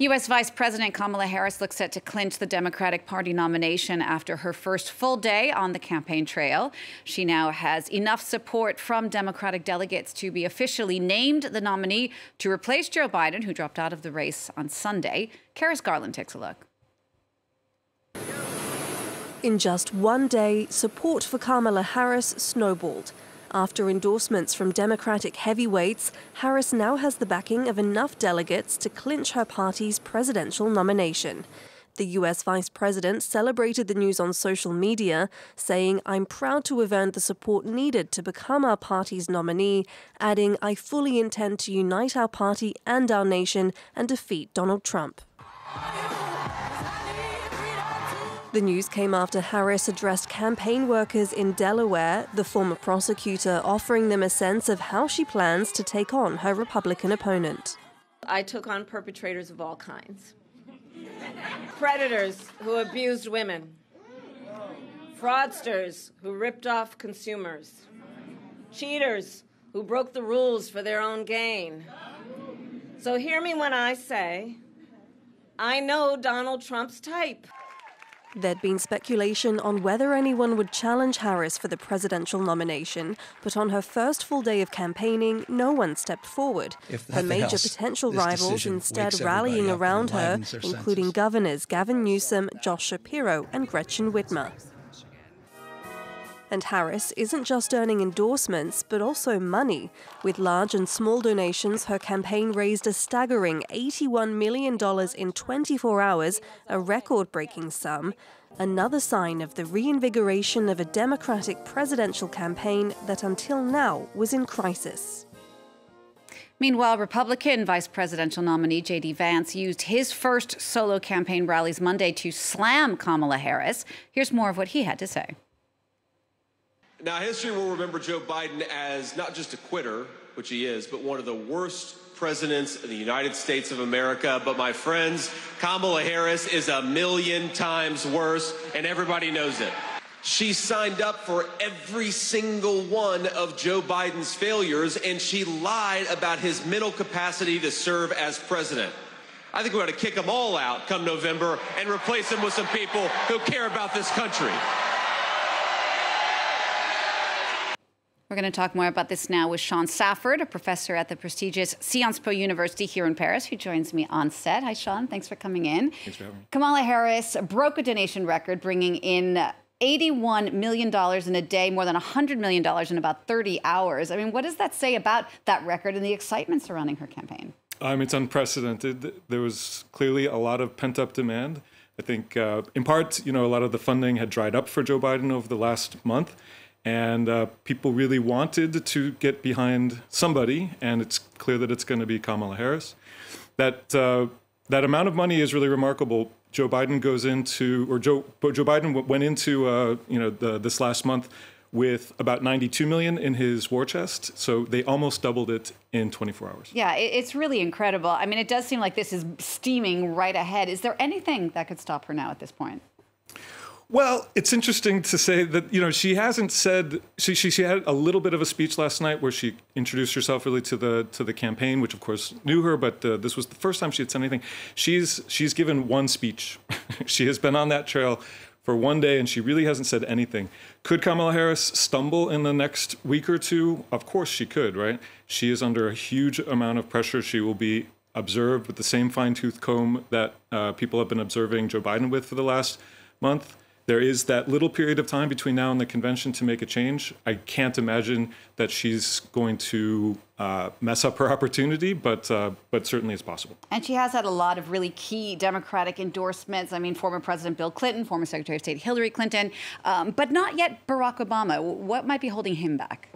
U.S. Vice President Kamala Harris looks set to clinch the Democratic Party nomination after her first full day on the campaign trail. She now has enough support from Democratic delegates to be officially named the nominee to replace Joe Biden, who dropped out of the race on Sunday. Karis Garland takes a look. In just one day, support for Kamala Harris snowballed. After endorsements from Democratic heavyweights, Harris now has the backing of enough delegates to clinch her party's presidential nomination. The U.S. Vice President celebrated the news on social media, saying, "I'm proud to have earned the support needed to become our party's nominee," adding, "I fully intend to unite our party and our nation and defeat Donald Trump." The news came after Harris addressed campaign workers in Delaware, the former prosecutor offering them a sense of how she plans to take on her Republican opponent. I took on perpetrators of all kinds. Predators who abused women. Fraudsters who ripped off consumers. Cheaters who broke the rules for their own gain. So hear me when I say, I know Donald Trump's type. There'd been speculation on whether anyone would challenge Harris for the presidential nomination, but on her first full day of campaigning, no one stepped forward. Her major potential rivals instead rallying around her, including governors Gavin Newsom, Josh Shapiro, and Gretchen Whitmer. And Harris isn't just earning endorsements, but also money. With large and small donations, her campaign raised a staggering $81 million in 24 hours, a record-breaking sum. Another sign of the reinvigoration of a Democratic presidential campaign that until now was in crisis. Meanwhile, Republican vice presidential nominee J.D. Vance used his first solo campaign rallies Monday to slam Kamala Harris. Here's more of what he had to say. Now, history will remember Joe Biden as not just a quitter, which he is, but one of the worst presidents in the United States of America. But my friends, Kamala Harris is a million times worse, and everybody knows it. She signed up for every single one of Joe Biden's failures, and she lied about his mental capacity to serve as president. I think we ought to kick them all out come November and replace them with some people who care about this country. We're going to talk more about this now with Sean Stafford, a professor at the prestigious Sciences Po University here in Paris, who joins me on set. Hi, Sean. Thanks for coming in. Thanks for having me. Kamala Harris broke a donation record, bringing in $81 million in a day, more than $100 million in about 30 hours. I mean, what does that say about that record and the excitement surrounding her campaign? It's unprecedented. There was clearly a lot of pent-up demand. I think, in part, a lot of the funding had dried up for Joe Biden over the last month. And people really wanted to get behind somebody, and it's clear that it's going to be Kamala Harris. That amount of money is really remarkable. Joe Biden went into this last month with about $92 million in his war chest, so they almost doubled it in 24 hours. Yeah, it's really incredible. I mean, it does seem like this is steaming right ahead. Is there anything that could stop her now at this point? Well, it's interesting to say that, she hasn't said, she had a little bit of a speech last night where she introduced herself really to the campaign, which of course knew her, but this was the first time she had said anything. She's given one speech. She has been on that trail for one day and she really hasn't said anything. Could Kamala Harris stumble in the next week or two? Of course she could, right? She is under a huge amount of pressure. She will be observed with the same fine-tooth comb that people have been observing Joe Biden with for the last month. There is that little period of time between now and the convention to make a change. I can't imagine that she's going to mess up her opportunity, but certainly it's possible. And she has had a lot of really key Democratic endorsements. I mean, former President Bill Clinton, former Secretary of State Hillary Clinton, but not yet Barack Obama. What might be holding him back?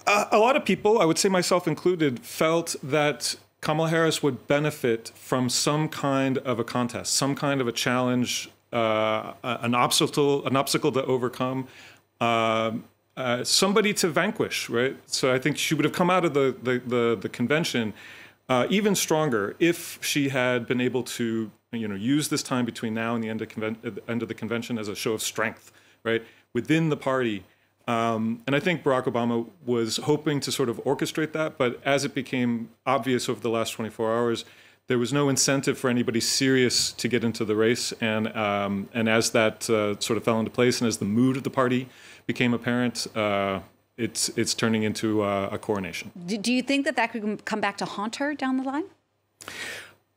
A lot of people, I would say myself included, felt that Kamala Harris would benefit from some kind of a contest, some kind of a challenge, an obstacle to overcome, somebody to vanquish, right? So I think she would have come out of the convention even stronger if she had been able to, use this time between now and the end of the convention as a show of strength, right, within the party. And I think Barack Obama was hoping to sort of orchestrate that, but as it became obvious over the last 24 hours there was no incentive for anybody serious to get into the race. And as that sort of fell into place, and as the mood of the party became apparent, it's turning into a coronation. Do you think that could come back to haunt her down the line?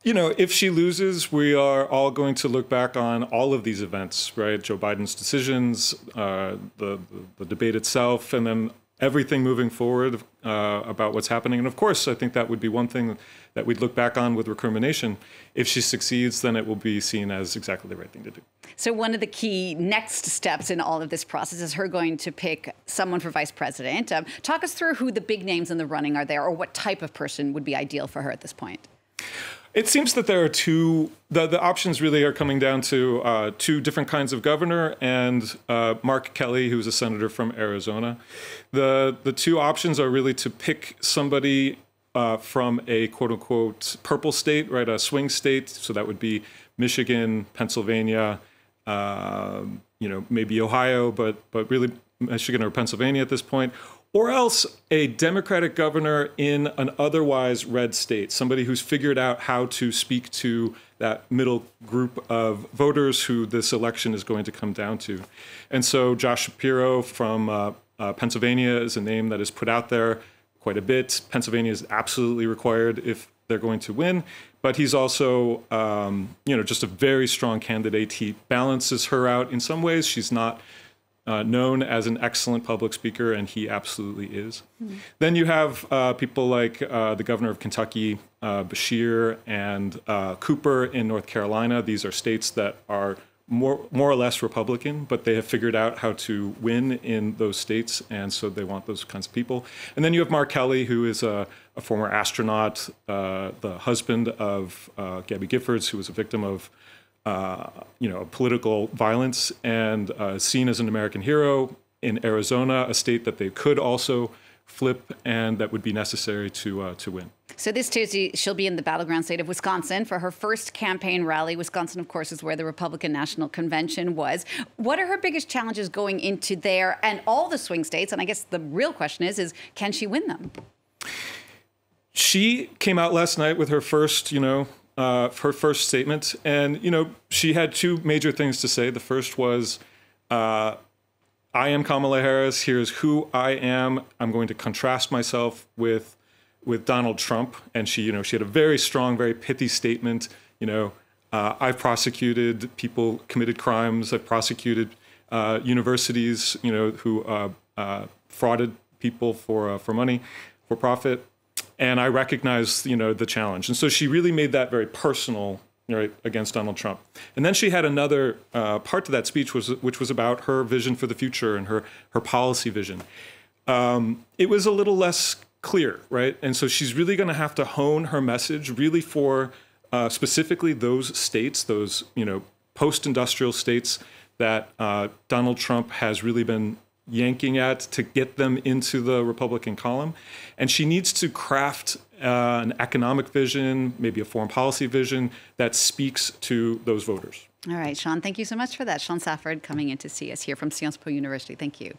You know, if she loses, we are all going to look back on all of these events, right? Joe Biden's decisions, the debate itself, and then everything moving forward about what's happening. And of course, I think that would be one thing that we'd look back on with recrimination. If she succeeds, then it will be seen as exactly the right thing to do. So one of the key next steps in all of this process is her going to pick someone for vice president. Talk us through who the big names in the running are there, or what type of person would be ideal for her at this point. It seems that there are the options really are coming down to two different kinds of governor and Mark Kelly, who's a senator from Arizona. The two options are really to pick somebody from a quote unquote purple state, right? A swing state. So that would be Michigan, Pennsylvania, maybe Ohio, but really Michigan or Pennsylvania at this point. Or else a Democratic governor in an otherwise red state, somebody who's figured out how to speak to that middle group of voters who this election is going to come down to. And so Josh Shapiro from Pennsylvania is a name that is put out there quite a bit. Pennsylvania is absolutely required if they're going to win. But he's also, just a very strong candidate. He balances her out in some ways. She's not known as an excellent public speaker, and he absolutely is. Mm-hmm. Then you have people like the governor of Kentucky, Beshear, and Cooper in North Carolina. These are states that are more or less Republican, but they have figured out how to win in those states, and so they want those kinds of people. And then you have Mark Kelly, who is a former astronaut, the husband of Gabby Giffords, who was a victim of political violence, and seen as an American hero in Arizona, a state that they could also flip and that would be necessary to win. So this Tuesday, she'll be in the battleground state of Wisconsin for her first campaign rally. Wisconsin, of course, is where the Republican National Convention was. What are her biggest challenges going into there and all the swing states? And I guess the real question is can she win them? She came out last night with her first, her first statement. And, she had two major things to say. The first was, I am Kamala Harris. Here's who I am. I'm going to contrast myself with Donald Trump. And she had a very strong, very pithy statement. I've prosecuted people committed crimes. I've prosecuted universities, who frauded people for money, for profit. And I recognize, the challenge. And so she really made that very personal, right, against Donald Trump. And then she had another part to that speech, which was about her vision for the future and her policy vision. It was a little less clear, right? And so she's really going to have to hone her message really for specifically those states, those, post-industrial states that Donald Trump has really been yanking at to get them into the Republican column. And she needs to craft an economic vision, maybe a foreign policy vision that speaks to those voters. All right, Sean, thank you so much for that. Sean Stafford coming in to see us here from Sciences Po University. Thank you.